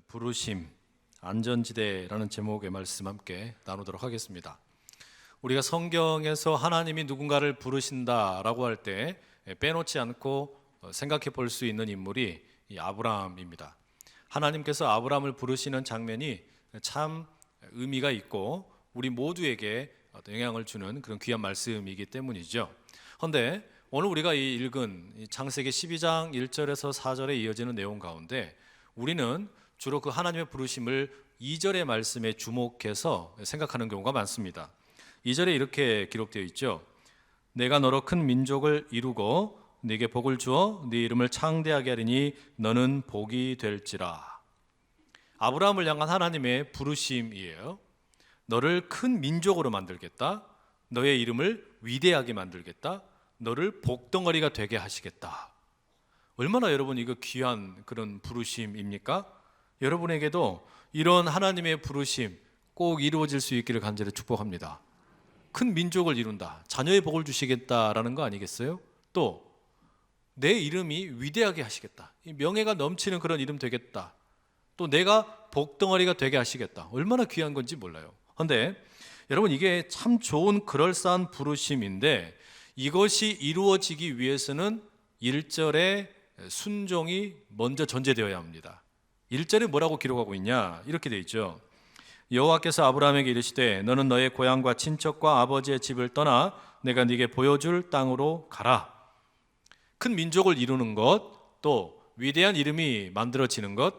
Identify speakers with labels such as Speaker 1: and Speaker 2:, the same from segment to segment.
Speaker 1: 부르심, 안전지대라는 제목의 말씀 함께 나누도록 하겠습니다. 우리가 성경에서 하나님이 누군가를 부르신다라고 할 때 빼놓지 않고 생각해 볼 수 있는 인물이 이 아브라함입니다. 하나님께서 아브라함을 부르시는 장면이 참 의미가 있고 우리 모두에게 영향을 주는 그런 귀한 말씀이기 때문이죠. 그런데 오늘 우리가 읽은 창세기 12장 1절에서 4절에 이어지는 내용 가운데 우리는 주로 그 하나님의 부르심을 2절의 말씀에 주목해서 생각하는 경우가 많습니다. 2절에 이렇게 기록되어 있죠. 내가 너로 큰 민족을 이루고 네게 복을 주어 네 이름을 창대하게 하리니 너는 복이 될지라. 아브라함을 향한 하나님의 부르심이에요. 너를 큰 민족으로 만들겠다. 너의 이름을 위대하게 만들겠다. 너를 복덩어리가 되게 하시겠다. 얼마나 여러분 이거 귀한 그런 부르심입니까? 여러분에게도 이런 하나님의 부르심 꼭 이루어질 수 있기를 간절히 축복합니다. 큰 민족을 이룬다, 자녀의 복을 주시겠다라는 거 아니겠어요? 또 내 이름이 위대하게 하시겠다, 명예가 넘치는 그런 이름 되겠다, 또 내가 복덩어리가 되게 하시겠다. 얼마나 귀한 건지 몰라요. 그런데 여러분 이게 참 좋은 그럴싸한 부르심인데 이것이 이루어지기 위해서는 1절에 순종이 먼저 전제되어야 합니다. 1절에 뭐라고 기록하고 있냐? 이렇게 되어 있죠. 여호와께서 아브라함에게 이르시되 너는 너의 고향과 친척과 아버지의 집을 떠나 내가 네게 보여줄 땅으로 가라. 큰 민족을 이루는 것, 또 위대한 이름이 만들어지는 것,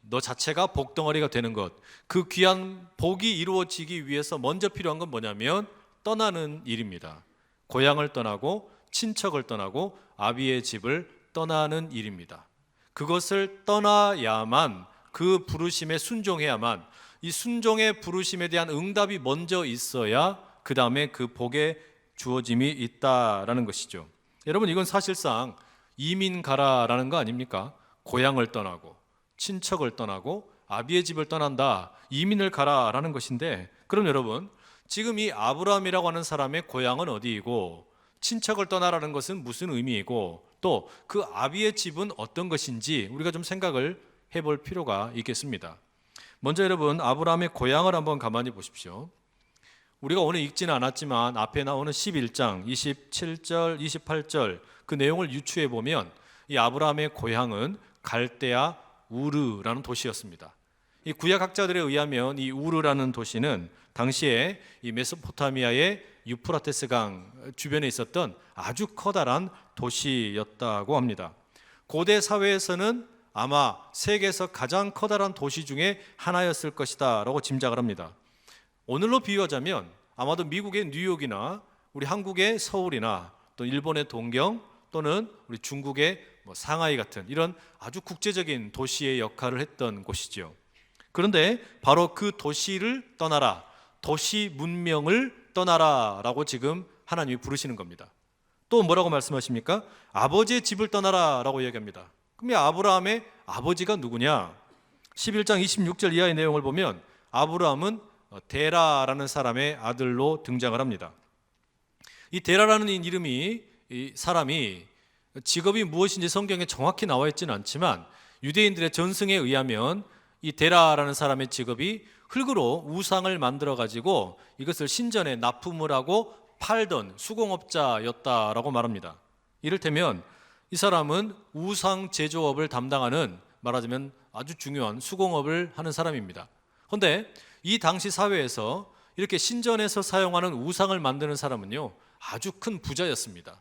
Speaker 1: 너 자체가 복덩어리가 되는 것, 그 귀한 복이 이루어지기 위해서 먼저 필요한 건 뭐냐면 떠나는 일입니다. 고향을 떠나고 친척을 떠나고 아비의 집을 떠나는 일입니다. 그것을 떠나야만, 그 부르심에 순종해야만, 이 순종의 부르심에 대한 응답이 먼저 있어야 그 다음에 그 복의 주어짐이 있다라는 것이죠. 여러분 이건 사실상 이민 가라라는 거 아닙니까? 고향을 떠나고 친척을 떠나고 아비의 집을 떠난다, 이민을 가라라는 것인데, 그럼 여러분 지금 이 아브라함이라고 하는 사람의 고향은 어디이고 친척을 떠나라는 것은 무슨 의미이고 또 그 아비의 집은 어떤 것인지 우리가 좀 생각을 해볼 필요가 있겠습니다. 먼저 여러분 아브라함의 고향을 한번 가만히 보십시오. 우리가 오늘 읽지는 않았지만 앞에 나오는 11장 27절 28절 그 내용을 유추해 보면 이 아브라함의 고향은 갈대아 우르라는 도시였습니다. 이 구약학자들에 의하면 이 우르라는 도시는 당시에 이 메소포타미아의 유프라테스 강 주변에 있었던 아주 커다란 도시였다고 합니다. 고대 사회에서는 아마 세계에서 가장 커다란 도시 중에 하나였을 것이다 라고 짐작을 합니다. 오늘로 비유하자면 아마도 미국의 뉴욕이나 우리 한국의 서울이나 또 일본의 동경 또는 우리 중국의 상하이 같은 이런 아주 국제적인 도시의 역할을 했던 곳이죠. 그런데 바로 그 도시를 떠나라, 도시 문명을 떠나라 라고 지금 하나님이 부르시는 겁니다. 또 뭐라고 말씀하십니까? 아버지의 집을 떠나라 라고 이야기합니다. 그럼 이 아브라함의 아버지가 누구냐? 11장 26절 이하의 내용을 보면 아브라함은 데라라는 사람의 아들로 등장을 합니다. 이 데라라는 이름이, 이 사람이 직업이 무엇인지 성경에 정확히 나와 있지는 않지만 유대인들의 전승에 의하면 이 데라라는 사람의 직업이 흙으로 우상을 만들어 가지고 이것을 신전에 납품을 하고 팔던 수공업자였다라고 말합니다. 이를테면 이 사람은 우상 제조업을 담당하는, 말하자면 아주 중요한 수공업을 하는 사람입니다. 그런데 이 당시 사회에서 이렇게 신전에서 사용하는 우상을 만드는 사람은요 아주 큰 부자였습니다.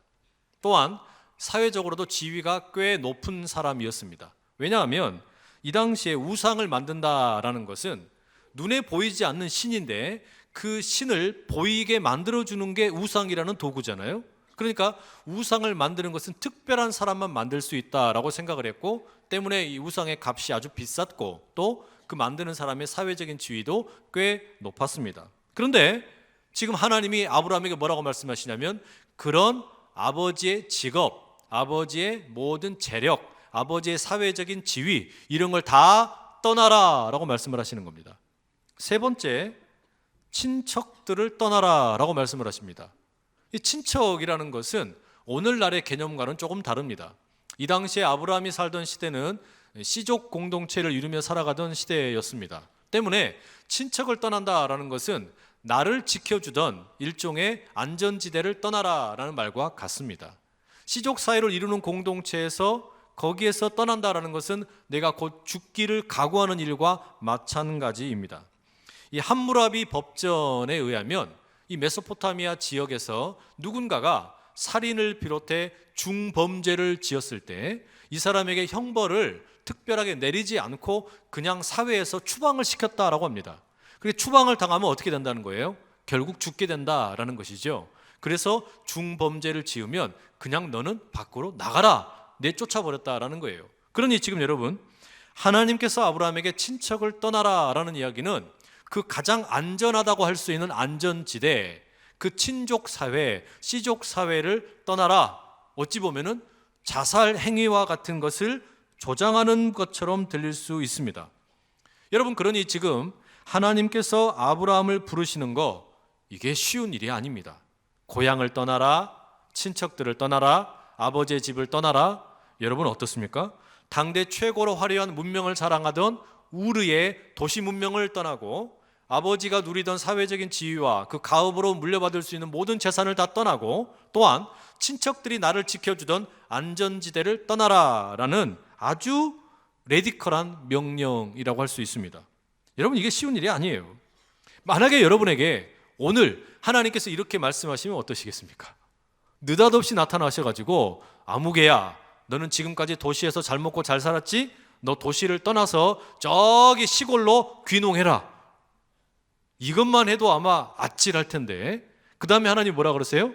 Speaker 1: 또한 사회적으로도 지위가 꽤 높은 사람이었습니다. 왜냐하면 이 당시에 우상을 만든다라는 것은 눈에 보이지 않는 신인데 그 신을 보이게 만들어주는 게 우상이라는 도구잖아요. 그러니까 우상을 만드는 것은 특별한 사람만 만들 수 있다라고 생각을 했고, 때문에 이 우상의 값이 아주 비쌌고 또 그 만드는 사람의 사회적인 지위도 꽤 높았습니다. 그런데 지금 하나님이 아브라함에게 뭐라고 말씀하시냐면 그런 아버지의 직업, 아버지의 모든 재력, 아버지의 사회적인 지위 이런 걸 다 떠나라 라고 말씀을 하시는 겁니다. 세 번째, 친척들을 떠나라 라고 말씀을 하십니다. 이 친척이라는 것은 오늘날의 개념과는 조금 다릅니다. 이 당시에 아브라함이 살던 시대는 씨족 공동체를 이루며 살아가던 시대였습니다. 때문에 친척을 떠난다라는 것은 나를 지켜주던 일종의 안전지대를 떠나라라는 말과 같습니다. 씨족 사회를 이루는 공동체에서 거기에서 떠난다라는 것은 내가 곧 죽기를 각오하는 일과 마찬가지입니다. 이 함무라비 법전에 의하면 이 메소포타미아 지역에서 누군가가 살인을 비롯해 중범죄를 지었을 때 이 사람에게 형벌을 특별하게 내리지 않고 그냥 사회에서 추방을 시켰다라고 합니다. 그리고 추방을 당하면 어떻게 된다는 거예요? 결국 죽게 된다라는 것이죠. 그래서 중범죄를 지으면 그냥 너는 밖으로 나가라, 내쫓아버렸다라는 거예요. 그러니 지금 여러분, 하나님께서 아브라함에게 친척을 떠나라라는 이야기는 그 가장 안전하다고 할 수 있는 안전지대, 그 친족 사회, 씨족 사회를 떠나라. 어찌 보면은 자살 행위와 같은 것을 조장하는 것처럼 들릴 수 있습니다. 여러분, 그러니 지금 하나님께서 아브라함을 부르시는 거, 이게 쉬운 일이 아닙니다. 고향을 떠나라, 친척들을 떠나라, 아버지의 집을 떠나라. 여러분 어떻습니까? 당대 최고로 화려한 문명을 자랑하던 우르의 도시 문명을 떠나고 아버지가 누리던 사회적인 지위와 그 가업으로 물려받을 수 있는 모든 재산을 다 떠나고 또한 친척들이 나를 지켜주던 안전지대를 떠나라라는 아주 레디컬한 명령이라고 할 수 있습니다. 여러분, 이게 쉬운 일이 아니에요. 만약에 여러분에게 오늘 하나님께서 이렇게 말씀하시면 어떠시겠습니까? 느닷없이 나타나셔가지고 아무개야, 너는 지금까지 도시에서 잘 먹고 잘 살았지? 너 도시를 떠나서 저기 시골로 귀농해라. 이것만 해도 아마 아찔할 텐데, 그 다음에 하나님 뭐라 그러세요?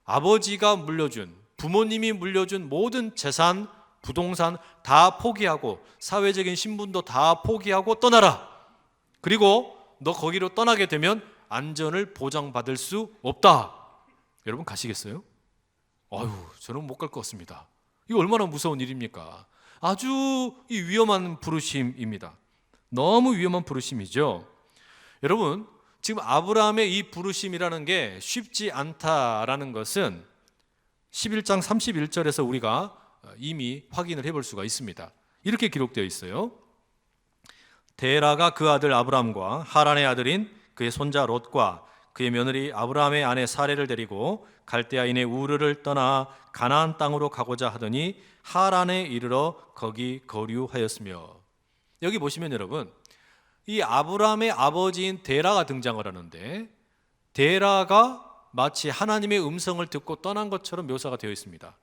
Speaker 1: 아버지가 물려준, 부모님이 물려준 모든 재산, 부동산 다 포기하고 사회적인 신분도 다 포기하고 떠나라. 그리고 너 거기로 떠나게 되면 안전을 보장받을 수 없다. 여러분 가시겠어요? 아유, 저는 못 갈 것 같습니다. 이거 얼마나 무서운 일입니까? 아주 이 위험한 부르심입니다. 너무 위험한 부르심이죠. 여러분, 지금 아브라함의 이 부르심이라는 게 쉽지 않다라는 것은 11장 31절에서 우리가 이미 확인을 해볼 수가 있습니다. 이렇게 기록되어 있어요. 데라가 그 아들 아브라함과 하란의 아들인 그의 손자 롯과 그의 며느리 아브라함의 아내 사레를 데리고 갈대아인의 우르를 떠나 가나안 땅으로 가고자 하더니 하란에 이르러 거기 거류하였으며. 여기 보시면 여러분, 이 아브라함의 아버지인 데라가 등장을 하는데 데라가 마치 하나님의 음성을 듣고 떠난 것처럼 묘사가 되어 있습니다.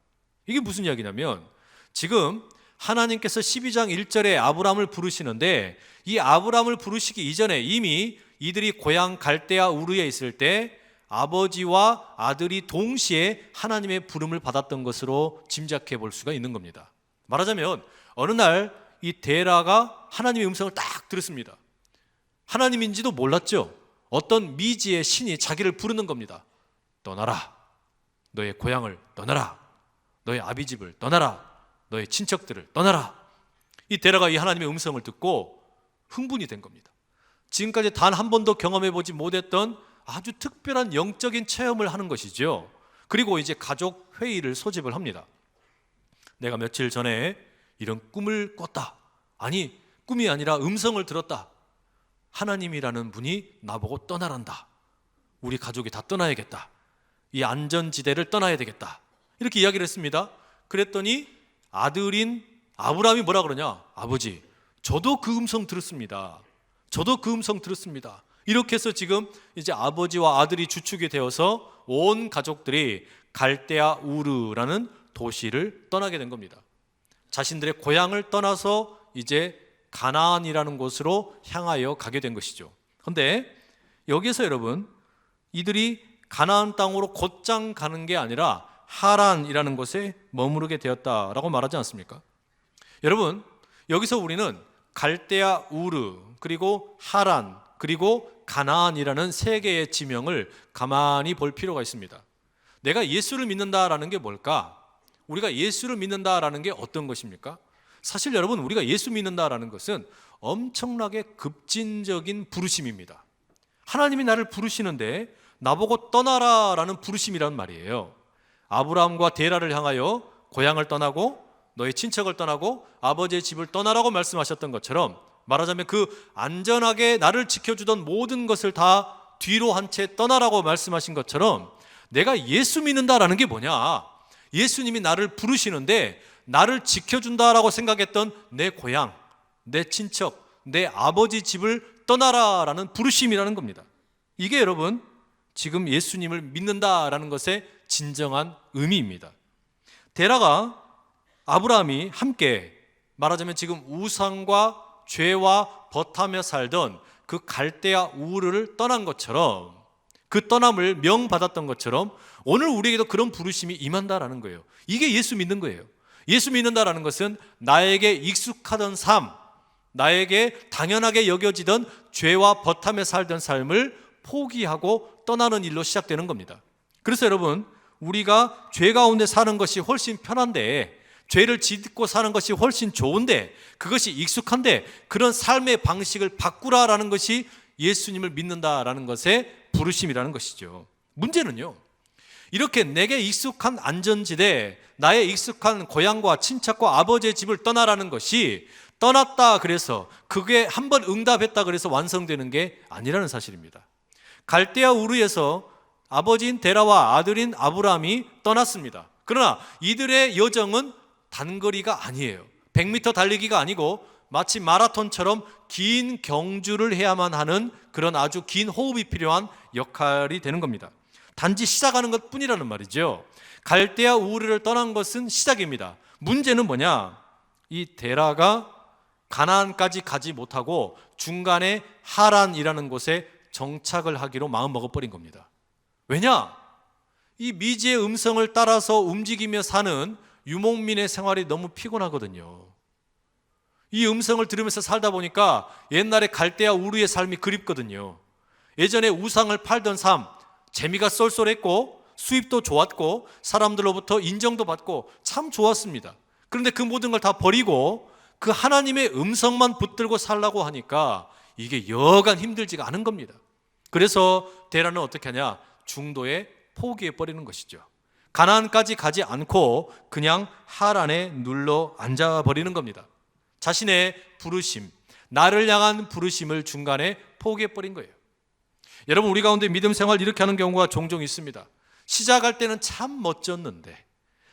Speaker 1: 이게 무슨 이야기냐면 지금 하나님께서 12장 1절에 아브라함을 부르시는데 이 아브라함을 부르시기 이전에 이미 이들이 고향 갈대아 우르에 있을 때 아버지와 아들이 동시에 하나님의 부름을 받았던 것으로 짐작해 볼 수가 있는 겁니다. 말하자면 어느 날 이 데라가 하나님의 음성을 딱 들었습니다. 하나님인지도 몰랐죠. 어떤 미지의 신이 자기를 부르는 겁니다. 떠나라. 너의 고향을 떠나라. 너의 아비집을 떠나라. 너의 친척들을 떠나라. 이 데라가 이 하나님의 음성을 듣고 흥분이 된 겁니다. 지금까지 단 한 번도 경험해보지 못했던 아주 특별한 영적인 체험을 하는 것이죠. 그리고 이제 가족 회의를 소집을 합니다. 내가 며칠 전에 이런 꿈을 꿨다. 아니, 꿈이 아니라 음성을 들었다. 하나님이라는 분이 나보고 떠나란다. 우리 가족이 다 떠나야겠다. 이 안전지대를 떠나야 되겠다. 이렇게 이야기를 했습니다. 그랬더니 아들인 아브라함이 뭐라 그러냐? 아버지, 저도 그 음성 들었습니다. 저도 그 음성 들었습니다. 이렇게 해서 지금 이제 아버지와 아들이 주축이 되어서 온 가족들이 갈대아 우르라는 도시를 떠나게 된 겁니다. 자신들의 고향을 떠나서 이제 가나안이라는 곳으로 향하여 가게 된 것이죠. 그런데 여기서 여러분, 이들이 가나안 땅으로 곧장 가는 게 아니라 하란이라는 곳에 머무르게 되었다라고 말하지 않습니까? 여러분, 여기서 우리는 갈대아 우르, 그리고 하란, 그리고 가나안이라는 세 개의 지명을 가만히 볼 필요가 있습니다. 내가 예수를 믿는다라는 게 뭘까? 우리가 예수를 믿는다라는 게 어떤 것입니까? 사실 여러분, 우리가 예수 믿는다라는 것은 엄청나게 급진적인 부르심입니다. 하나님이 나를 부르시는데 나보고 떠나라라는 부르심이란 말이에요. 아브라함과 데라를 향하여 고향을 떠나고 너의 친척을 떠나고 아버지의 집을 떠나라고 말씀하셨던 것처럼, 말하자면 그 안전하게 나를 지켜주던 모든 것을 다 뒤로 한 채 떠나라고 말씀하신 것처럼, 내가 예수 믿는다라는 게 뭐냐? 예수님이 나를 부르시는데 나를 지켜준다라고 생각했던 내 고향, 내 친척, 내 아버지 집을 떠나라라는 부르심이라는 겁니다. 이게 여러분 지금 예수님을 믿는다라는 것의 진정한 의미입니다. 데라가 아브라함이 함께, 말하자면 지금 우상과 죄와 벗하며 살던 그 갈대아 우르를 떠난 것처럼, 그 떠남을 명받았던 것처럼 오늘 우리에게도 그런 부르심이 임한다라는 거예요. 이게 예수 믿는 거예요. 예수 믿는다라는 것은 나에게 익숙하던 삶, 나에게 당연하게 여겨지던 죄와 벗하며 살던 삶을 포기하고 떠나는 일로 시작되는 겁니다. 그래서 여러분, 우리가 죄 가운데 사는 것이 훨씬 편한데, 죄를 짓고 사는 것이 훨씬 좋은데, 그것이 익숙한데 그런 삶의 방식을 바꾸라라는 것이 예수님을 믿는다라는 것의 부르심이라는 것이죠. 문제는요, 이렇게 내게 익숙한 안전지대, 나의 익숙한 고향과 친척과 아버지의 집을 떠나라는 것이, 떠났다 그래서 그게 한번 응답했다 그래서 완성되는 게 아니라는 사실입니다. 갈대아 우르에서 아버지인 데라와 아들인 아브라함이 떠났습니다. 그러나 이들의 여정은 단거리가 아니에요. 100m 달리기가 아니고 마치 마라톤처럼 긴 경주를 해야만 하는 그런 아주 긴 호흡이 필요한 역할이 되는 겁니다. 단지 시작하는 것 뿐이라는 말이죠. 갈대아 우르를 떠난 것은 시작입니다. 문제는 뭐냐? 이 데라가 가나안까지 가지 못하고 중간에 하란이라는 곳에 정착을 하기로 마음 먹어버린 겁니다. 왜냐? 이 미지의 음성을 따라서 움직이며 사는 유목민의 생활이 너무 피곤하거든요. 이 음성을 들으면서 살다 보니까 옛날에 갈대아 우르의 삶이 그립거든요. 예전에 우상을 팔던 삶, 재미가 쏠쏠했고 수입도 좋았고 사람들로부터 인정도 받고 참 좋았습니다. 그런데 그 모든 걸 다 버리고 그 하나님의 음성만 붙들고 살라고 하니까 이게 여간 힘들지가 않은 겁니다. 그래서 데라는 어떻게 하냐? 중도에 포기해버리는 것이죠. 가나안까지 가지 않고 그냥 하란에 눌러 앉아버리는 겁니다. 자신의 부르심, 나를 향한 부르심을 중간에 포기해버린 거예요. 여러분, 우리 가운데 믿음 생활 이렇게 하는 경우가 종종 있습니다. 시작할 때는 참 멋졌는데,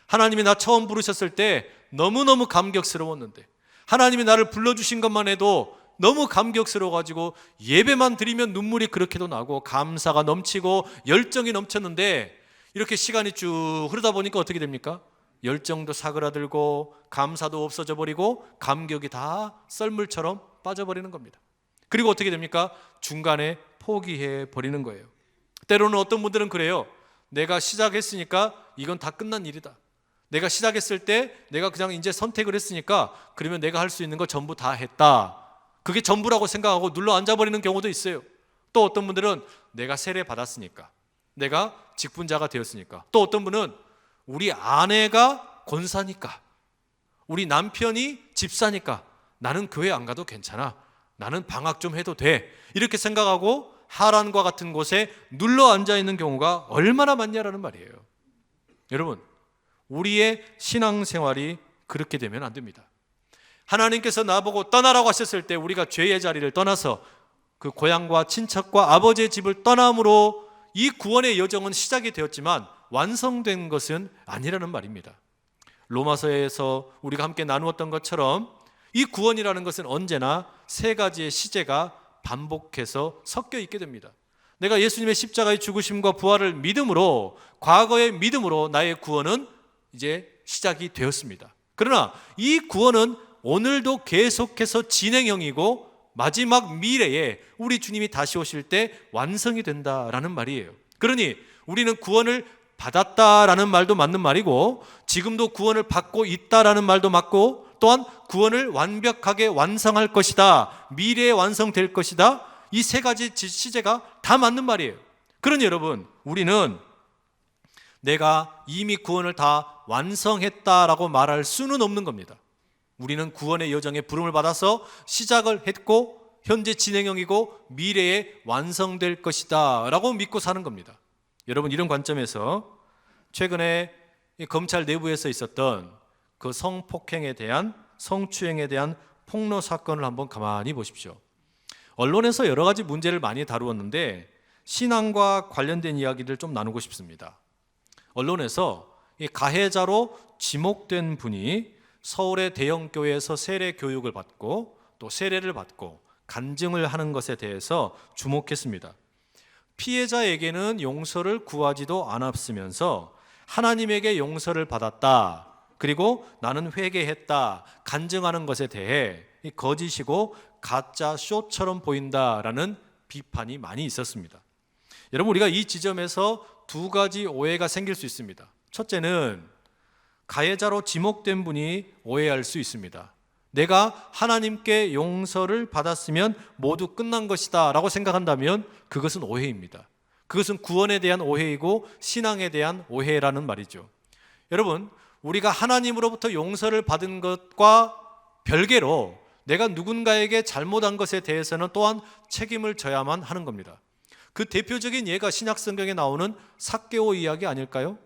Speaker 1: 하나님이 나 처음 부르셨을 때 너무너무 감격스러웠는데, 하나님이 나를 불러주신 것만 해도 너무 감격스러워가지고 예배만 드리면 눈물이 그렇게도 나고 감사가 넘치고 열정이 넘쳤는데, 이렇게 시간이 쭉 흐르다 보니까 어떻게 됩니까? 열정도 사그라들고 감사도 없어져 버리고 감격이 다 썰물처럼 빠져버리는 겁니다. 그리고 어떻게 됩니까? 중간에 포기해 버리는 거예요. 때로는 어떤 분들은 그래요. 내가 시작했으니까 이건 다 끝난 일이다. 내가 시작했을 때 내가 그냥 이제 선택을 했으니까 그러면 내가 할 수 있는 거 전부 다 했다. 그게 전부라고 생각하고 눌러 앉아버리는 경우도 있어요. 또 어떤 분들은 내가 세례 받았으니까, 내가 직분자가 되었으니까, 또 어떤 분은 우리 아내가 권사니까, 우리 남편이 집사니까 나는 교회 안 가도 괜찮아, 나는 방학 좀 해도 돼, 이렇게 생각하고 하란과 같은 곳에 눌러 앉아있는 경우가 얼마나 많냐라는 말이에요. 여러분, 우리의 신앙생활이 그렇게 되면 안 됩니다. 하나님께서 나보고 떠나라고 하셨을 때 우리가 죄의 자리를 떠나서 그 고향과 친척과 아버지의 집을 떠남으로 이 구원의 여정은 시작이 되었지만 완성된 것은 아니라는 말입니다. 로마서에서 우리가 함께 나누었던 것처럼 이 구원이라는 것은 언제나 세 가지의 시제가 반복해서 섞여 있게 됩니다. 내가 예수님의 십자가의 죽으심과 부활을 믿음으로, 과거의 믿음으로 나의 구원은 이제 시작이 되었습니다. 그러나 이 구원은 오늘도 계속해서 진행형이고 마지막 미래에 우리 주님이 다시 오실 때 완성이 된다라는 말이에요. 그러니 우리는 구원을 받았다라는 말도 맞는 말이고, 지금도 구원을 받고 있다라는 말도 맞고, 또한 구원을 완벽하게 완성할 것이다, 미래에 완성될 것이다, 이 세 가지 시제가 다 맞는 말이에요. 그러니 여러분, 우리는 내가 이미 구원을 다 완성했다라고 말할 수는 없는 겁니다. 우리는 구원의 여정에 부름을 받아서 시작을 했고 현재 진행형이고 미래에 완성될 것이다 라고 믿고 사는 겁니다. 여러분, 이런 관점에서 최근에 검찰 내부에서 있었던 그 성폭행에 대한, 성추행에 대한 폭로 사건을 한번 가만히 보십시오. 언론에서 여러 가지 문제를 많이 다루었는데 신앙과 관련된 이야기를 좀 나누고 싶습니다. 언론에서 이 가해자로 지목된 분이 서울의 대형 교회에서 세례 교육을 받고 또 세례를 받고 간증을 하는 것에 대해서 주목했습니다. 피해자에게는 용서를 구하지도 않았으면서 하나님에게 용서를 받았다, 그리고 나는 회개했다, 간증하는 것에 대해 거짓이고 가짜 쇼처럼 보인다라는 비판이 많이 있었습니다. 여러분, 우리가 이 지점에서 두 가지 오해가 생길 수 있습니다. 첫째는 가해자로 지목된 분이 오해할 수 있습니다. 내가 하나님께 용서를 받았으면 모두 끝난 것이다 라고 생각한다면 그것은 오해입니다. 그것은 구원에 대한 오해이고 신앙에 대한 오해라는 말이죠. 여러분, 우리가 하나님으로부터 용서를 받은 것과 별개로 내가 누군가에게 잘못한 것에 대해서는 또한 책임을 져야만 하는 겁니다. 그 대표적인 예가 신약 성경에 나오는 삭개오 이야기 아닐까요?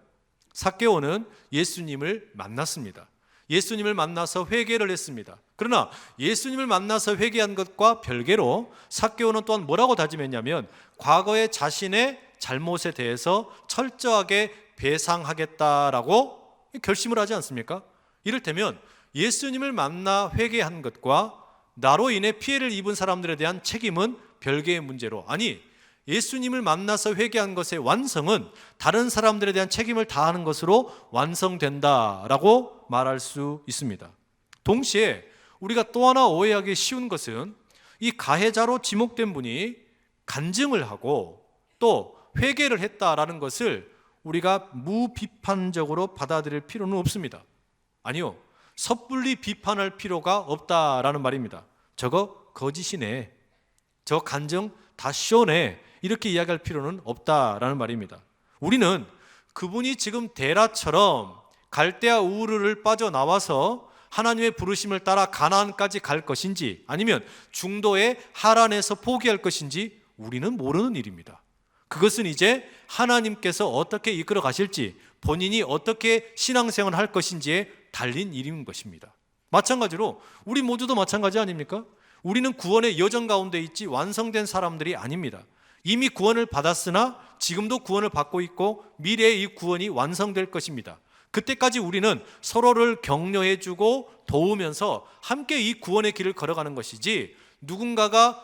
Speaker 1: 삭개오는 예수님을 만났습니다. 예수님을 만나서 회개를 했습니다. 그러나 예수님을 만나서 회개한 것과 별개로 삭개오는 또한 뭐라고 다짐했냐면 과거의 자신의 잘못에 대해서 철저하게 배상하겠다라고 결심을 하지 않습니까? 이를테면 예수님을 만나 회개한 것과 나로 인해 피해를 입은 사람들에 대한 책임은 별개의 문제로, 아니 예수님을 만나서 회개한 것의 완성은 다른 사람들에 대한 책임을 다하는 것으로 완성된다라고 말할 수 있습니다. 동시에 우리가 또 하나 오해하기 쉬운 것은 이 가해자로 지목된 분이 간증을 하고 또 회개를 했다라는 것을 우리가 무비판적으로 받아들일 필요는 없습니다. 아니요, 섣불리 비판할 필요가 없다라는 말입니다. 저거 거짓이네, 저 간증 다 쇼네, 이렇게 이야기할 필요는 없다라는 말입니다. 우리는 그분이 지금 데라처럼 갈대아 우르를 빠져나와서 하나님의 부르심을 따라 가나안까지 갈 것인지 아니면 중도의 하란에서 포기할 것인지 우리는 모르는 일입니다. 그것은 이제 하나님께서 어떻게 이끌어 가실지, 본인이 어떻게 신앙생활을 할 것인지에 달린 일인 것입니다. 마찬가지로 우리 모두도 마찬가지 아닙니까? 우리는 구원의 여정 가운데 있지 완성된 사람들이 아닙니다. 이미 구원을 받았으나 지금도 구원을 받고 있고 미래에 이 구원이 완성될 것입니다. 그때까지 우리는 서로를 격려해주고 도우면서 함께 이 구원의 길을 걸어가는 것이지, 누군가가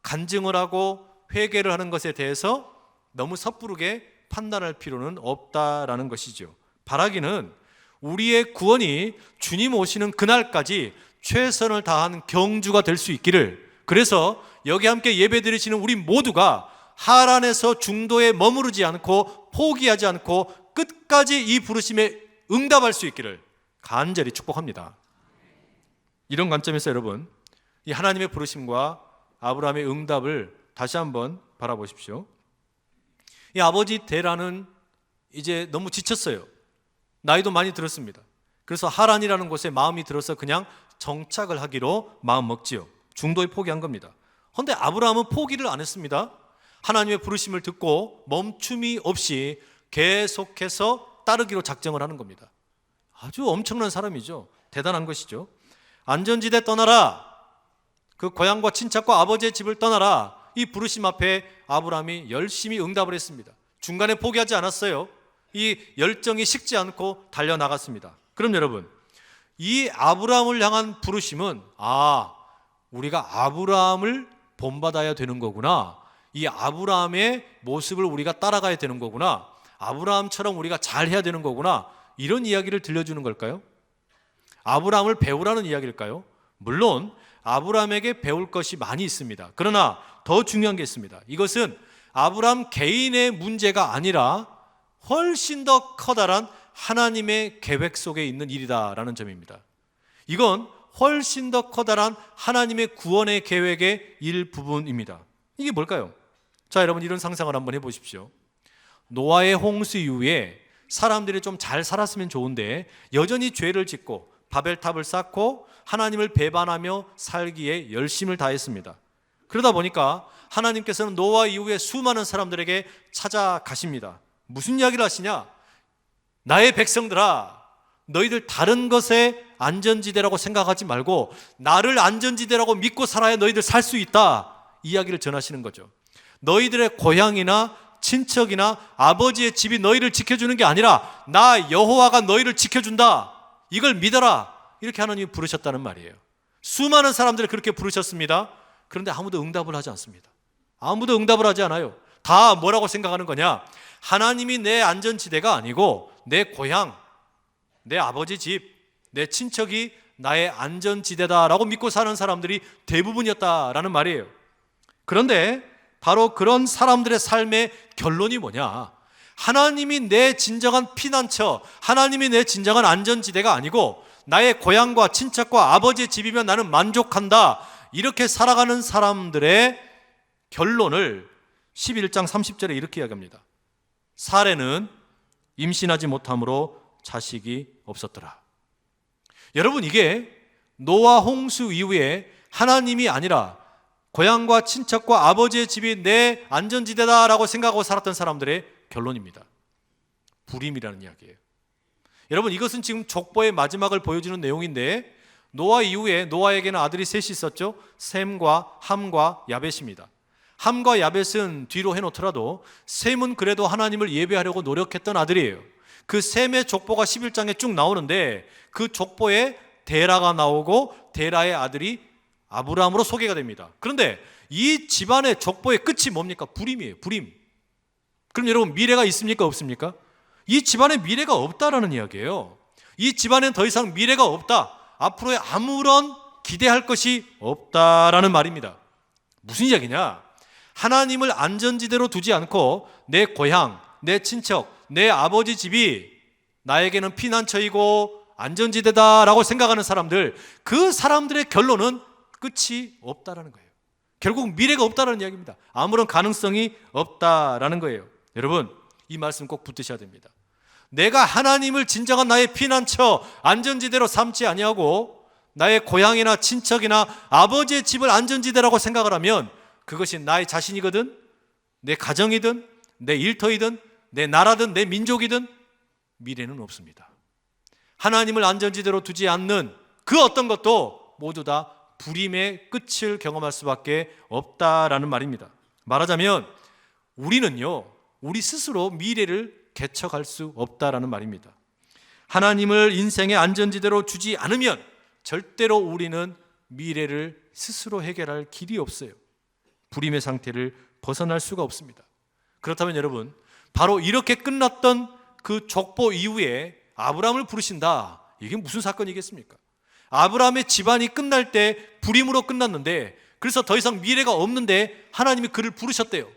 Speaker 1: 간증을 하고 회개를 하는 것에 대해서 너무 섣부르게 판단할 필요는 없다라는 것이죠. 바라기는 우리의 구원이 주님 오시는 그날까지 최선을 다한 경주가 될 수 있기를, 그래서 여기 함께 예배 드리시는 우리 모두가 하란에서 중도에 머무르지 않고 포기하지 않고 끝까지 이 부르심에 응답할 수 있기를 간절히 축복합니다. 이런 관점에서 여러분, 이 하나님의 부르심과 아브라함의 응답을 다시 한번 바라보십시오. 이 아버지 데라는 이제 너무 지쳤어요. 나이도 많이 들었습니다. 그래서 하란이라는 곳에 마음이 들어서 그냥 정착을 하기로 마음 먹지요. 중도에 포기한 겁니다. 그런데 아브라함은 포기를 안 했습니다. 하나님의 부르심을 듣고 멈춤이 없이 계속해서 따르기로 작정을 하는 겁니다. 아주 엄청난 사람이죠. 대단한 것이죠. 안전지대 떠나라, 그 고향과 친척과 아버지의 집을 떠나라, 이 부르심 앞에 아브라함이 열심히 응답을 했습니다. 중간에 포기하지 않았어요. 이 열정이 식지 않고 달려나갔습니다. 그럼 여러분, 이 아브라함을 향한 부르심은 우리가 아브라함을 본받아야 되는 거구나, 이 아브라함의 모습을 우리가 따라가야 되는 거구나, 아브라함처럼 우리가 잘해야 되는 거구나, 이런 이야기를 들려주는 걸까요? 아브라함을 배우라는 이야기일까요? 물론 아브라함에게 배울 것이 많이 있습니다. 그러나 더 중요한 게 있습니다. 이것은 아브라함 개인의 문제가 아니라 훨씬 더 커다란 하나님의 계획 속에 있는 일이다라는 점입니다. 이건 훨씬 더 커다란 하나님의 구원의 계획의 일부분입니다. 이게 뭘까요? 자, 여러분, 이런 상상을 한번 해보십시오. 노아의 홍수 이후에 사람들이 좀 잘 살았으면 좋은데 여전히 죄를 짓고 바벨탑을 쌓고 하나님을 배반하며 살기에 열심을 다했습니다. 그러다 보니까 하나님께서는 노아 이후에 수많은 사람들에게 찾아가십니다. 무슨 이야기를 하시냐? 나의 백성들아, 너희들 다른 것에 안전지대라고 생각하지 말고 나를 안전지대라고 믿고 살아야 너희들 살 수 있다, 이야기를 전하시는 거죠. 너희들의 고향이나 친척이나 아버지의 집이 너희를 지켜주는 게 아니라 나 여호와가 너희를 지켜준다, 이걸 믿어라, 이렇게 하나님이 부르셨다는 말이에요. 수많은 사람들을 그렇게 부르셨습니다. 그런데 아무도 응답을 하지 않습니다. 아무도 응답을 하지 않아요. 다 뭐라고 생각하는 거냐? 하나님이 내 안전지대가 아니고 내 고향, 내 아버지 집, 내 친척이 나의 안전지대다라고 믿고 사는 사람들이 대부분이었다라는 말이에요. 그런데 바로 그런 사람들의 삶의 결론이 뭐냐? 하나님이 내 진정한 피난처, 하나님이 내 진정한 안전지대가 아니고 나의 고향과 친척과 아버지의 집이면 나는 만족한다, 이렇게 살아가는 사람들의 결론을 11장 30절에 이렇게 이야기합니다. 사레는 임신하지 못함으로 자식이 없었더라. 여러분, 이게 노아 홍수 이후에 하나님이 아니라 고향과 친척과 아버지의 집이 내 안전지대다라고 생각하고 살았던 사람들의 결론입니다. 불임이라는 이야기예요. 여러분, 이것은 지금 족보의 마지막을 보여주는 내용인데, 노아 이후에 노아에게는 아들이 셋이 있었죠. 셈과 함과 야벳입니다. 함과 야벳은 뒤로 해놓더라도 셈은 그래도 하나님을 예배하려고 노력했던 아들이에요. 그 셈의 족보가 11장에 쭉 나오는데 그 족보에 데라가 나오고 데라의 아들이 아브라함으로 소개가 됩니다. 그런데 이 집안의 족보의 끝이 뭡니까? 불임이에요. 불임. 그럼 여러분, 미래가 있습니까? 없습니까? 이 집안에 미래가 없다라는 이야기예요. 이 집안엔 더 이상 미래가 없다, 앞으로의 아무런 기대할 것이 없다라는 말입니다. 무슨 이야기냐? 하나님을 안전지대로 두지 않고 내 고향, 내 친척, 내 아버지 집이 나에게는 피난처이고 안전지대다라고 생각하는 사람들, 그 사람들의 결론은 끝이 없다라는 거예요. 결국 미래가 없다라는 이야기입니다. 아무런 가능성이 없다라는 거예요. 여러분, 이 말씀 꼭 붙드셔야 됩니다. 내가 하나님을 진정한 나의 피난처, 안전지대로 삼지 아니하고 나의 고향이나 친척이나 아버지의 집을 안전지대라고 생각을 하면 그것이 나의 자신이거든, 내 가정이든 내 일터이든 내 나라든 내 민족이든 미래는 없습니다. 하나님을 안전지대로 두지 않는 그 어떤 것도 모두 다 불임의 끝을 경험할 수밖에 없다라는 말입니다. 말하자면 우리는요, 우리 스스로 미래를 개척할 수 없다라는 말입니다. 하나님을 인생의 안전지대로 주지 않으면 절대로 우리는 미래를 스스로 해결할 길이 없어요. 불임의 상태를 벗어날 수가 없습니다. 그렇다면 여러분, 바로 이렇게 끝났던 그 족보 이후에 아브라함을 부르신다, 이게 무슨 사건이겠습니까? 아브라함의 집안이 끝날 때 불임으로 끝났는데, 그래서 더 이상 미래가 없는데 하나님이 그를 부르셨대요.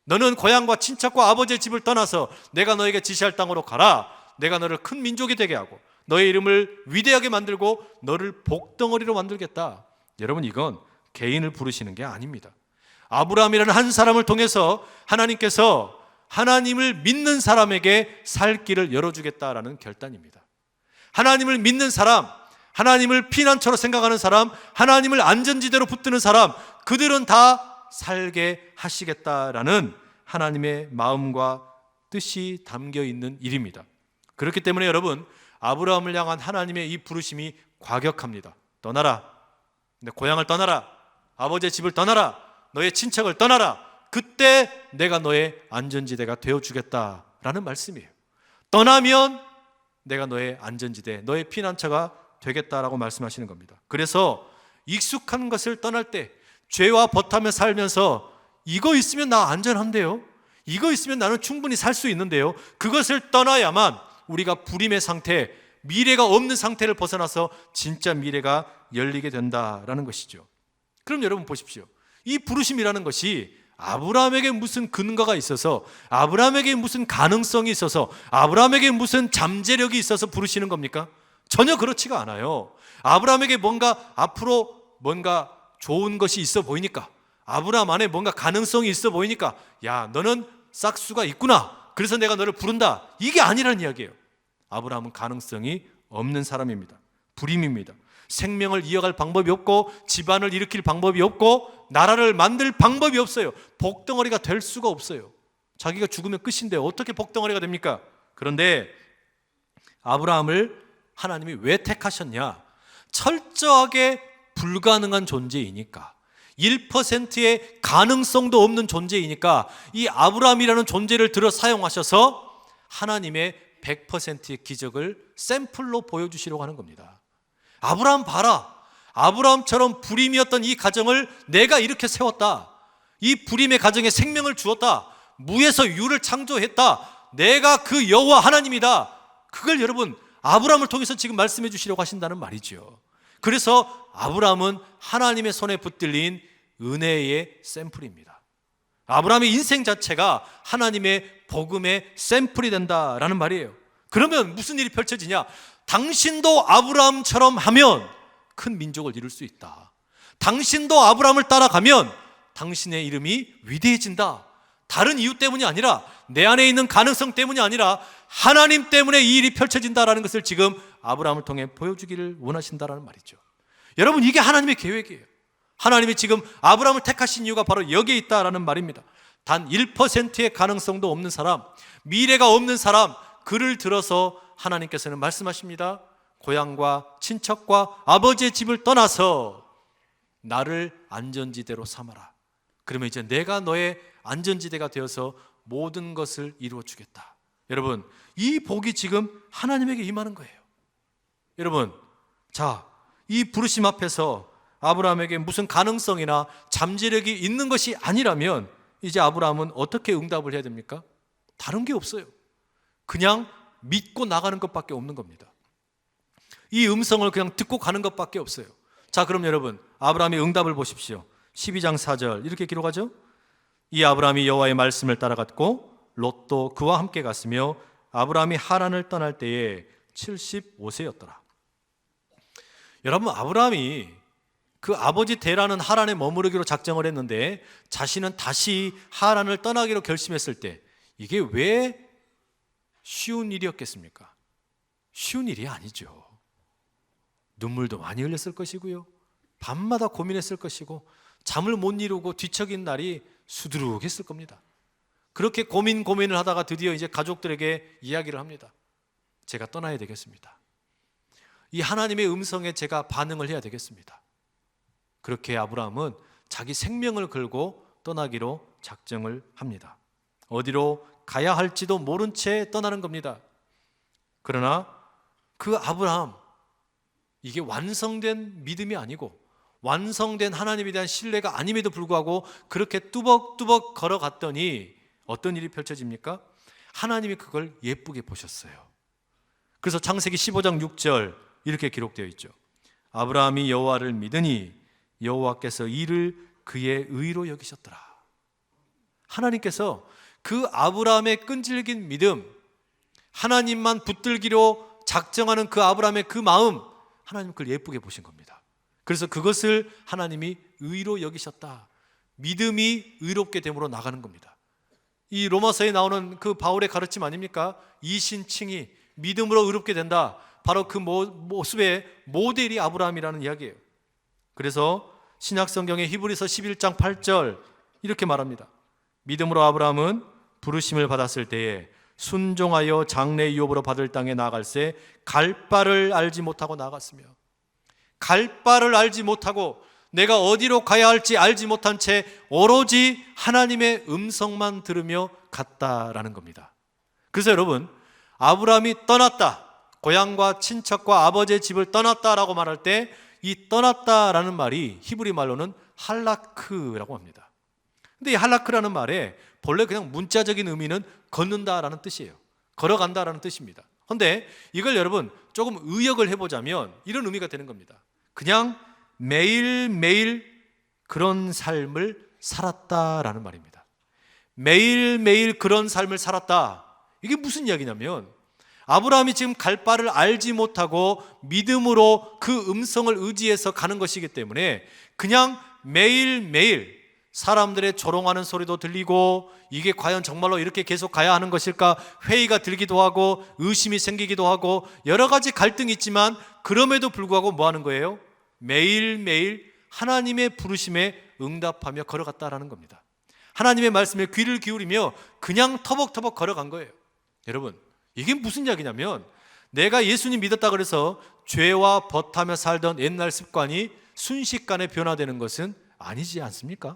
Speaker 1: 너는 고향과 친척과 아버지의 집을 떠나서 내가 너에게 지시할 땅으로 가라. 내가 너를 큰 민족이 되게 하고 너의 이름을 위대하게 만들고 너를 복덩어리로 만들겠다. 여러분, 이건 개인을 부르시는 게 아닙니다. 아브라함이라는 한 사람을 통해서 하나님께서 하나님을 믿는 사람에게 살 길을 열어주겠다라는 결단입니다. 하나님을 믿는 사람, 하나님을 피난처로 생각하는 사람, 하나님을 안전지대로 붙드는 사람, 그들은 다 살게 하시겠다라는 하나님의 마음과 뜻이 담겨 있는 일입니다. 그렇기 때문에 여러분, 아브라함을 향한 하나님의 이 부르심이 과격합니다. 떠나라, 내 고향을 떠나라, 아버지의 집을 떠나라, 너의 친척을 떠나라. 그때 내가 너의 안전지대가 되어주겠다라는 말씀이에요. 떠나면 내가 너의 안전지대, 너의 피난처가 되겠다라고 말씀하시는 겁니다. 그래서 익숙한 것을 떠날 때, 죄와 벗하며 살면서 이거 있으면 나 안전한데요, 이거 있으면 나는 충분히 살 수 있는데요, 그것을 떠나야만 우리가 불임의 상태, 미래가 없는 상태를 벗어나서 진짜 미래가 열리게 된다라는 것이죠. 그럼 여러분 보십시오. 이 부르심이라는 것이 아브라함에게 무슨 근거가 있어서, 아브라함에게 무슨 가능성이 있어서, 아브라함에게 무슨 잠재력이 있어서 부르시는 겁니까? 전혀 그렇지가 않아요. 아브라함에게 뭔가 앞으로 뭔가 좋은 것이 있어 보이니까, 아브라함 안에 뭔가 가능성이 있어 보이니까, 야, 너는 싹수가 있구나, 그래서 내가 너를 부른다, 이게 아니라는 이야기예요. 아브라함은 가능성이 없는 사람입니다. 불임입니다. 생명을 이어갈 방법이 없고, 집안을 일으킬 방법이 없고, 나라를 만들 방법이 없어요. 복덩어리가 될 수가 없어요. 자기가 죽으면 끝인데 어떻게 복덩어리가 됩니까? 그런데 아브라함을 하나님이 왜 택하셨냐? 철저하게 불가능한 존재이니까, 1%의 가능성도 없는 존재이니까 이 아브라함이라는 존재를 들어 사용하셔서 하나님의 100%의 기적을 샘플로 보여주시려고 하는 겁니다. 아브라함 봐라, 아브라함처럼 불임이었던 이 가정을 내가 이렇게 세웠다. 이 불임의 가정에 생명을 주었다. 무에서 유를 창조했다. 내가 그 여호와 하나님이다. 그걸 여러분 아브라함을 통해서 지금 말씀해 주시려고 하신다는 말이죠. 그래서 아브라함은 하나님의 손에 붙들린 은혜의 샘플입니다. 아브라함의 인생 자체가 하나님의 복음의 샘플이 된다라는 말이에요. 그러면 무슨 일이 펼쳐지냐? 당신도 아브라함처럼 하면 큰 민족을 이룰 수 있다. 당신도 아브라함을 따라가면 당신의 이름이 위대해진다. 다른 이유 때문이 아니라, 내 안에 있는 가능성 때문이 아니라 하나님 때문에 이 일이 펼쳐진다라는 것을 지금 아브라함을 통해 보여주기를 원하신다라는 말이죠. 여러분, 이게 하나님의 계획이에요. 하나님이 지금 아브라함을 택하신 이유가 바로 여기에 있다라는 말입니다. 단 1%의 가능성도 없는 사람, 미래가 없는 사람, 그를 들어서 하나님께서는 말씀하십니다. 고향과 친척과 아버지의 집을 떠나서 나를 안전지대로 삼아라. 그러면 이제 내가 너의 안전지대가 되어서 모든 것을 이루어 주겠다. 여러분, 이 복이 지금 하나님에게 임하는 거예요. 여러분, 자, 이 부르심 앞에서 아브라함에게 무슨 가능성이나 잠재력이 있는 것이 아니라면 이제 아브라함은 어떻게 응답을 해야 됩니까? 다른 게 없어요. 그냥 믿고 나가는 것밖에 없는 겁니다. 이 음성을 그냥 듣고 가는 것밖에 없어요. 자, 그럼 여러분, 아브라함의 응답을 보십시오. 12장 4절 이렇게 기록하죠. 이 아브라함이 여호와의 말씀을 따라갔고 롯도 그와 함께 갔으며 아브라함이 하란을 떠날 때에 75세였더라. 여러분, 아브라함이 그 아버지 데라는 하란에 머무르기로 작정을 했는데 자신은 다시 하란을 떠나기로 결심했을 때 이게 왜 쉬운 일이었겠습니까? 쉬운 일이 아니죠. 눈물도 많이 흘렸을 것이고요, 밤마다 고민했을 것이고, 잠을 못 이루고 뒤척인 날이 수두룩했을 겁니다. 그렇게 고민을 하다가 드디어 이제 가족들에게 이야기를 합니다. 제가 떠나야 되겠습니다. 이 하나님의 음성에 제가 반응을 해야 되겠습니다. 그렇게 아브라함은 자기 생명을 걸고 떠나기로 작정을 합니다. 어디로 가야 할지도 모른 채 떠나는 겁니다. 그러나 그 아브라함, 이게 완성된 믿음이 아니고 완성된 하나님에 대한 신뢰가 아님에도 불구하고 그렇게 뚜벅뚜벅 걸어갔더니 어떤 일이 펼쳐집니까? 하나님이 그걸 예쁘게 보셨어요. 그래서 창세기 15장 6절 이렇게 기록되어 있죠. 아브라함이 여호와를 믿으니 여호와께서 이를 그의 의로 여기셨더라. 하나님께서 그 아브라함의 끈질긴 믿음, 하나님만 붙들기로 작정하는 그 아브라함의 그 마음, 하나님 그걸 예쁘게 보신 겁니다. 그래서 그것을 하나님이 의로 여기셨다. 믿음이 의롭게 됨으로 나가는 겁니다. 이 로마서에 나오는 그 바울의 가르침 아닙니까? 이신칭이 믿음으로 의롭게 된다. 바로 그 모습의 모델이 아브라함이라는 이야기예요. 그래서 신약성경의 히브리서 11장 8절 이렇게 말합니다. 믿음으로 아브라함은 부르심을 받았을 때에 순종하여 장래 유업으로 받을 땅에 나아갈새 갈 바를 알지 못하고 나아갔으며, 갈 바를 알지 못하고 내가 어디로 가야 할지 알지 못한 채 오로지 하나님의 음성만 들으며 갔다라는 겁니다. 그래서 여러분, 아브라함이 떠났다, 고향과 친척과 아버지의 집을 떠났다라고 말할 때 이 떠났다라는 말이 히브리 말로는 할라크라고 합니다. 근데 이 할라크라는 말에 본래 그냥 문자적인 의미는 걷는다라는 뜻이에요. 걸어간다라는 뜻입니다. 그런데 이걸 여러분 조금 의역을 해보자면 이런 의미가 되는 겁니다. 그냥 매일매일 그런 삶을 살았다라는 말입니다. 매일매일 그런 삶을 살았다. 이게 무슨 이야기냐면 아브라함이 지금 갈 바를 알지 못하고 믿음으로 그 음성을 의지해서 가는 것이기 때문에 그냥 매일매일 사람들의 조롱하는 소리도 들리고 이게 과연 정말로 이렇게 계속 가야 하는 것일까 회의가 들기도 하고 의심이 생기기도 하고 여러 가지 갈등이 있지만 그럼에도 불구하고 뭐 하는 거예요? 매일매일 하나님의 부르심에 응답하며 걸어갔다라는 겁니다. 하나님의 말씀에 귀를 기울이며 그냥 터벅터벅 걸어간 거예요. 여러분, 이게 무슨 이야기냐면 내가 예수님 믿었다 그래서 죄와 벗하며 살던 옛날 습관이 순식간에 변화되는 것은 아니지 않습니까?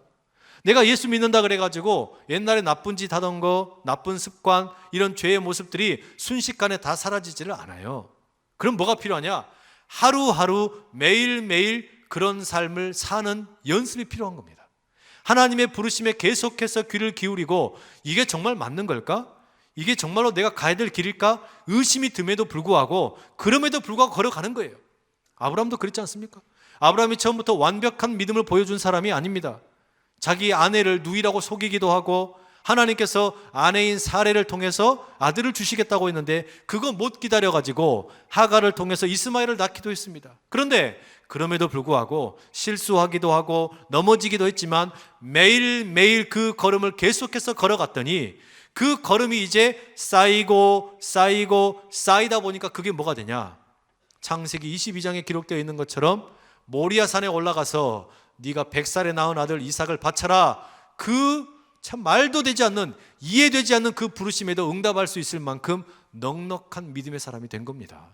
Speaker 1: 내가 예수 믿는다 그래가지고 옛날에 나쁜 짓 하던 거, 나쁜 습관, 이런 죄의 모습들이 순식간에 다 사라지지를 않아요. 그럼 뭐가 필요하냐? 하루하루 매일매일 그런 삶을 사는 연습이 필요한 겁니다. 하나님의 부르심에 계속해서 귀를 기울이고 이게 정말 맞는 걸까? 이게 정말로 내가 가야 될 길일까? 의심이 듦에도 불구하고 그럼에도 불구하고 걸어가는 거예요. 아브라함도 그랬지 않습니까? 아브라함이 처음부터 완벽한 믿음을 보여준 사람이 아닙니다. 자기 아내를 누이라고 속이기도 하고 하나님께서 아내인 사레를 통해서 아들을 주시겠다고 했는데 그거 못 기다려가지고 하갈을 통해서 이스마엘을 낳기도 했습니다. 그런데 그럼에도 불구하고 실수하기도 하고 넘어지기도 했지만 매일매일 그 걸음을 계속해서 걸어갔더니 그 걸음이 이제 쌓이고 쌓이다 보니까 그게 뭐가 되냐? 창세기 22장에 기록되어 있는 것처럼 모리아산에 올라가서 네가 100살에 낳은 아들 이삭을 바쳐라. 그 참 말도 되지 않는, 이해되지 않는 그 부르심에도 응답할 수 있을 만큼 넉넉한 믿음의 사람이 된 겁니다.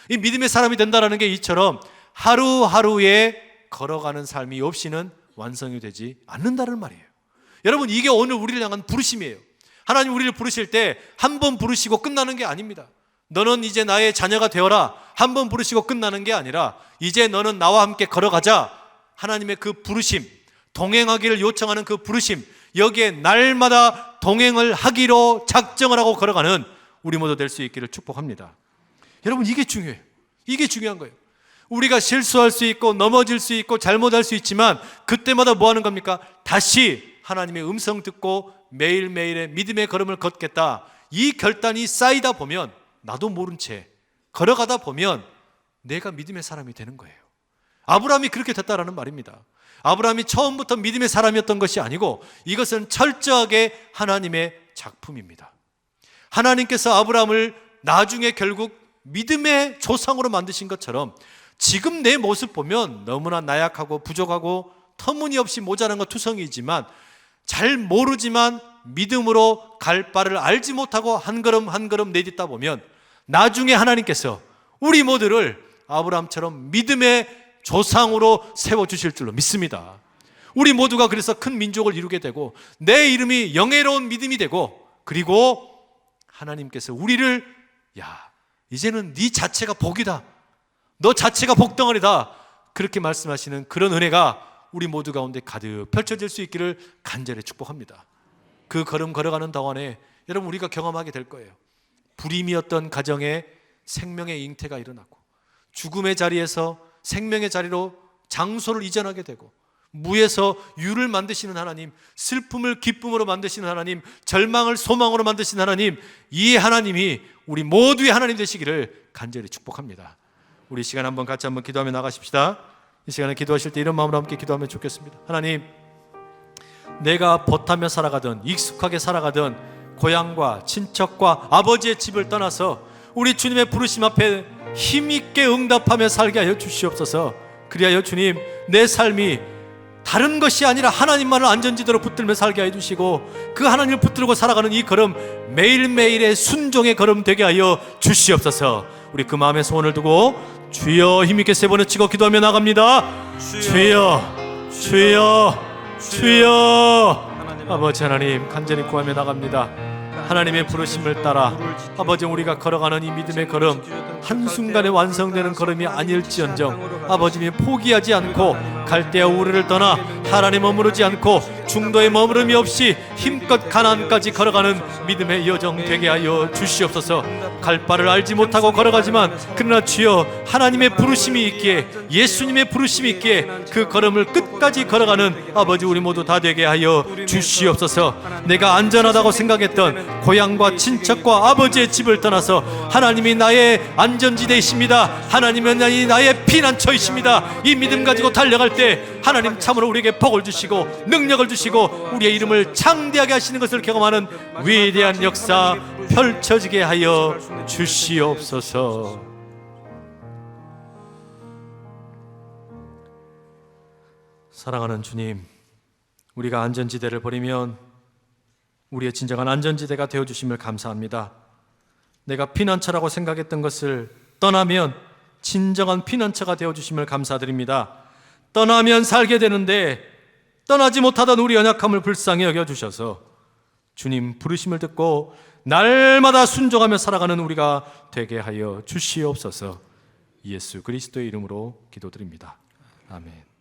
Speaker 1: 이 믿음의 사람이 된다는 게 이처럼 하루하루에 걸어가는 삶이 없이는 완성이 되지 않는다는 말이에요. 여러분, 이게 오늘 우리를 향한 부르심이에요. 하나님 우리를 부르실 때 한 번 부르시고 끝나는 게 아닙니다. 너는 이제 나의 자녀가 되어라. 한 번 부르시고 끝나는 게 아니라 이제 너는 나와 함께 걸어가자. 하나님의 그 부르심, 동행하기를 요청하는 그 부르심, 여기에 날마다 동행을 하기로 작정을 하고 걸어가는 우리 모두 될 수 있기를 축복합니다. 여러분, 이게 중요해요. 이게 중요한 거예요. 우리가 실수할 수 있고 넘어질 수 있고 잘못할 수 있지만 그때마다 뭐 하는 겁니까? 다시 하나님의 음성 듣고 매일매일의 믿음의 걸음을 걷겠다. 이 결단이 쌓이다 보면 나도 모른 채 걸어가다 보면 내가 믿음의 사람이 되는 거예요. 아브라함이 그렇게 됐다라는 말입니다. 아브라함이 처음부터 믿음의 사람이었던 것이 아니고 이것은 철저하게 하나님의 작품입니다. 하나님께서 아브라함을 나중에 결국 믿음의 조상으로 만드신 것처럼 지금 내 모습 보면 너무나 나약하고 부족하고 터무니없이 모자란 것 투성이지만 잘 모르지만 믿음으로 갈 바를 알지 못하고 한 걸음 한 걸음 내딛다 보면 나중에 하나님께서 우리 모두를 아브라함처럼 믿음의 조상으로 세워주실 줄로 믿습니다. 우리 모두가 그래서 큰 민족을 이루게 되고 내 이름이 영예로운 믿음이 되고 그리고 하나님께서 우리를 이제는 네 자체가 복이다. 너 자체가 복덩어리다. 그렇게 말씀하시는 그런 은혜가 우리 모두 가운데 가득 펼쳐질 수 있기를 간절히 축복합니다. 그 걸음 걸어가는 동안에 여러분 우리가 경험하게 될 거예요. 불임이었던 가정에 생명의 잉태가 일어나고 죽음의 자리에서 생명의 자리로 장소를 이전하게 되고 무에서 유를 만드시는 하나님, 슬픔을 기쁨으로 만드시는 하나님, 절망을 소망으로 만드시는 하나님, 이 하나님이 우리 모두의 하나님 되시기를 간절히 축복합니다. 우리 시간 한번 같이 한번 기도하며 나가십시다. 이 시간에 기도하실 때 이런 마음으로 함께 기도하면 좋겠습니다. 하나님, 내가 벗하며 살아가던 익숙하게 살아가던 고향과 친척과 아버지의 집을 떠나서 우리 주님의 부르심 앞에 힘있게 응답하며 살게 하여 주시옵소서. 그리하여 주님, 내 삶이 다른 것이 아니라 하나님만을 안전지대로 붙들며 살게 하여 주시고 그 하나님을 붙들고 살아가는 이 걸음 매일매일의 순종의 걸음 되게 하여 주시옵소서. 우리 그 마음에 소원을 두고 주여 힘있게 세 번을 치고 기도하며 나갑니다. 주여, 주여, 주여. 아버지 하나님, 간절히 구하며 나갑니다. 하나님의 부르심을 따라 아버지 우리가 걸어가는 이 믿음의 걸음 한순간에 완성되는 걸음이 아닐지언정 아버지님 포기하지 않고 갈대아 우르를 떠나 하란에 머무르지 않고 중도에 머무름이 없이 힘껏 가나안까지 걸어가는 믿음의 여정 되게 하여 주시옵소서. 갈 바를 알지 못하고 걸어가지만 그러나 주여 하나님의 부르심이 있기에 예수님의 부르심이 있기에 그 걸음을 끝까지 걸어가는 아버지 우리 모두 다 되게 하여 주시옵소서. 내가 안전하다고 생각했던 고향과 친척과 아버지의 집을 떠나서 하나님이 나의 안전지대이십니다. 하나님은 나의 피난처이십니다. 이 믿음 가지고 달려갈 때 하나님 참으로 우리에게 복을 주시고 능력을 주시고 우리의 이름을 창대하게 하시는 것을 경험하는 위대한 역사 펼쳐지게 하여 주시옵소서. 사랑하는 주님, 우리가 안전지대를 버리면 우리의 진정한 안전지대가 되어주심을 감사합니다. 내가 피난처라고 생각했던 것을 떠나면 진정한 피난처가 되어주심을 감사드립니다. 떠나면 살게 되는데 떠나지 못하던 우리 연약함을 불쌍히 여겨주셔서 주님 부르심을 듣고 날마다 순종하며 살아가는 우리가 되게 하여 주시옵소서. 예수 그리스도의 이름으로 기도드립니다. 아멘.